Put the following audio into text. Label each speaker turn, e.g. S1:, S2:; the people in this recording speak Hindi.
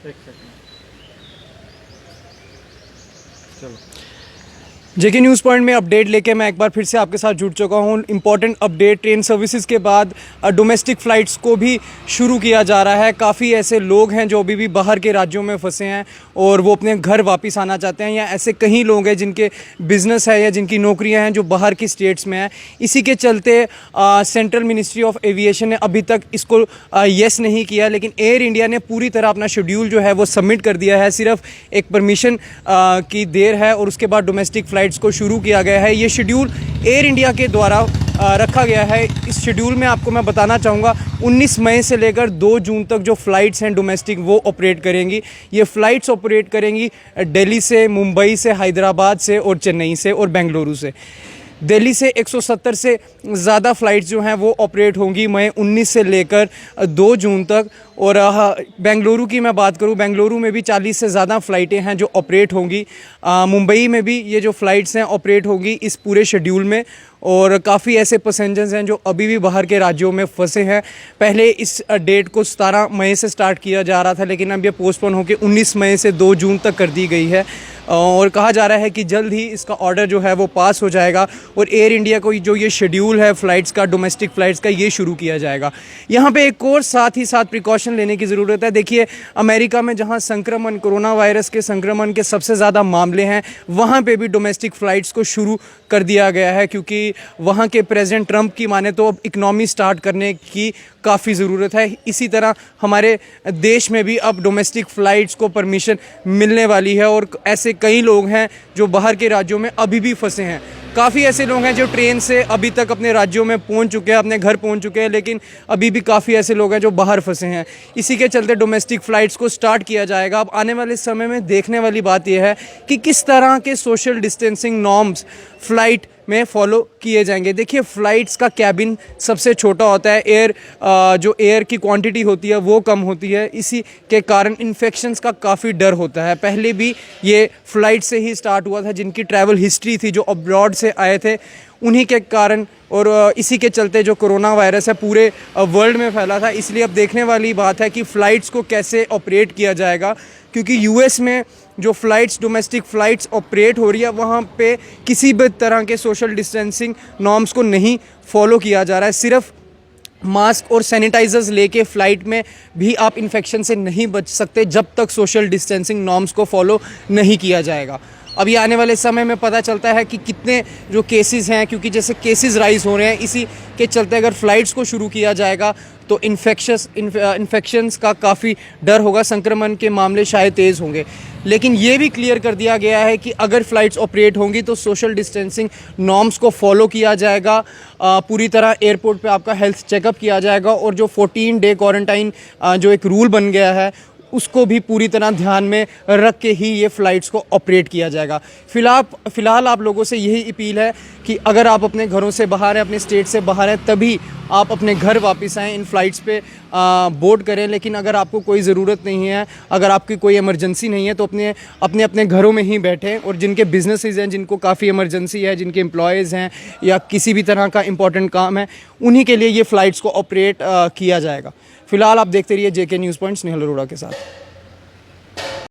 S1: एक सेकंड। चलो,
S2: जेके न्यूज़ पॉइंट में अपडेट लेके मैं एक बार फिर से आपके साथ जुड़ चुका हूँ। इंपॉर्टेंट अपडेट, ट्रेन सर्विसेज के बाद डोमेस्टिक फ़्लाइट्स को भी शुरू किया जा रहा है। काफ़ी ऐसे लोग हैं जो अभी भी बाहर के राज्यों में फंसे हैं और वो अपने घर वापस आना चाहते हैं, या ऐसे कई लोग हैं जिनके बिज़नेस है या जिनकी नौकरियां हैं जो बाहर की स्टेट्स में हैं। इसी के चलते सेंट्रल मिनिस्ट्री ऑफ एविएशन ने अभी तक इसको येस नहीं किया, लेकिन एयर इंडिया ने पूरी तरह अपना शेड्यूल जो है वो सबमिट कर दिया है। सिर्फ एक परमिशन की देर है और उसके बाद डोमेस्टिक फ़्लाइट्स को शुरू किया गया है। ये शेड्यूल एयर इंडिया के द्वारा रखा गया है। इस शेड्यूल में आपको मैं बताना चाहूँगा 19 मई से लेकर 2 जून तक जो फ़्लाइट्स हैं डोमेस्टिक वो ऑपरेट करेंगी। ये फ़्लाइट्स ऑपरेट करेंगी दिल्ली से, मुंबई से, हैदराबाद से और चेन्नई से और बेंगलुरु से। दिल्ली से 170 से ज़्यादा फ़्लाइट्स जो हैं वो ऑपरेट होंगी मई 19 से लेकर 2 जून तक। और बेंगलुरु की मैं बात करूं, बेंगलुरु में भी 40 से ज़्यादा फ़्लाइटें हैं जो ऑपरेट होंगी। मुंबई में भी ये जो फ़्लाइट्स हैं ऑपरेट होंगी इस पूरे शेड्यूल में। और काफ़ी ऐसे पैसेंजर्स हैं जो अभी भी बाहर के राज्यों में फंसे हैं। पहले इस डेट को 17 मई से स्टार्ट किया जा रहा था, लेकिन अब ये पोस्टपोन होकर 19 मई से 2 जून तक कर दी गई है। और कहा जा रहा है कि जल्द ही इसका ऑर्डर जो है वो पास हो जाएगा और एयर इंडिया को जो ये शेड्यूल है फ़्लाइट्स का, डोमेस्टिक फ़्लाइट्स का, ये शुरू किया जाएगा। यहाँ पे एक और साथ ही साथ प्रिकॉशन लेने की ज़रूरत है। देखिए, अमेरिका में जहाँ संक्रमण, कोरोना वायरस के संक्रमण के सबसे ज़्यादा मामले हैं, वहाँ पे भी डोमेस्टिक फ़्लाइट्स को शुरू कर दिया गया है, क्योंकि वहाँ के प्रेसिडेंट ट्रंप की माने तो अब इकनॉमी स्टार्ट करने की काफ़ी ज़रूरत है। इसी तरह हमारे देश में भी अब डोमेस्टिक फ़्लाइट्स को परमिशन मिलने वाली है और ऐसे कई लोग हैं जो बाहर के राज्यों में अभी भी फंसे हैं। काफ़ी ऐसे लोग हैं जो ट्रेन से अभी तक अपने राज्यों में पहुंच चुके हैं, अपने घर पहुंच चुके हैं, लेकिन अभी भी काफ़ी ऐसे लोग हैं जो बाहर फंसे हैं। इसी के चलते डोमेस्टिक फ़्लाइट्स को स्टार्ट किया जाएगा। अब आने वाले समय में देखने वाली बात यह है कि किस तरह के सोशल डिस्टेंसिंग नॉर्म्स फ़्लाइट में फॉलो किए जाएंगे। देखिए, फ़्लाइट्स का कैबिन सबसे छोटा होता है, जो एयर की क्वांटिटी होती है वो कम होती है। इसी के कारण इन्फेक्शंस का काफ़ी डर होता है। पहले भी ये फ़्लाइट से ही स्टार्ट हुआ था, जिनकी ट्रैवल हिस्ट्री थी, जो अब्रॉड से आए थे, उन्हीं के कारण और इसी के चलते जो कोरोना वायरस है पूरे वर्ल्ड में फैला था। इसलिए अब देखने वाली बात है कि फ़्लाइट्स को कैसे ऑपरेट किया जाएगा, क्योंकि यूएस में जो फ़्लाइट्स, डोमेस्टिक फ़्लाइट्स ऑपरेट हो रही है, वहाँ पे किसी भी तरह के सोशल डिस्टेंसिंग नॉर्म्स को नहीं फॉलो किया जा रहा है। सिर्फ मास्क और सैनिटाइजर्स लेके फ़्लाइट में भी आप इन्फेक्शन से नहीं बच सकते जब तक सोशल डिस्टेंसिंग नॉर्म्स को फॉलो नहीं किया जाएगा। अभी आने वाले समय में पता चलता है कि कितने जो केसेस हैं, क्योंकि जैसे केसेस राइज़ हो रहे हैं, इसी के चलते अगर फ़्लाइट्स को शुरू किया जाएगा तो इन्फेक्शंस का काफ़ी डर होगा, संक्रमण के मामले शायद तेज़ होंगे। लेकिन ये भी क्लियर कर दिया गया है कि अगर फ़्लाइट्स ऑपरेट होंगी तो सोशल डिस्टेंसिंग नॉर्म्स को फॉलो किया जाएगा। पूरी तरह एयरपोर्ट पे आपका हेल्थ चेकअप किया जाएगा और जो 14 डे क्वारंटाइन जो एक रूल बन गया है उसको भी पूरी तरह ध्यान में रख के ही ये फ़्लाइट्स को ऑपरेट किया जाएगा। फ़िलहाल आप लोगों से यही अपील है कि अगर आप अपने घरों से बाहर हैं, अपने स्टेट से बाहर हैं, तभी आप अपने घर वापस आएँ, इन फ़्लाइट्स पे बोर्ड करें। लेकिन अगर आपको कोई ज़रूरत नहीं है, अगर आपकी कोई इमरजेंसी नहीं है, तो अपने घरों में ही बैठें। और जिनके बिजनेसेस हैं, जिनको काफ़ी इमरजेंसी है, जिनके एम्प्लॉयज़ हैं या किसी भी तरह का इंपॉर्टेंट काम है, उन्हीं के लिए ये फ़्लाइट्स को ऑपरेट किया जाएगा। फ़िलहाल आप देखते रहिए जेके न्यूज़ पॉइंट स्नेहल अरोड़ा के साथ।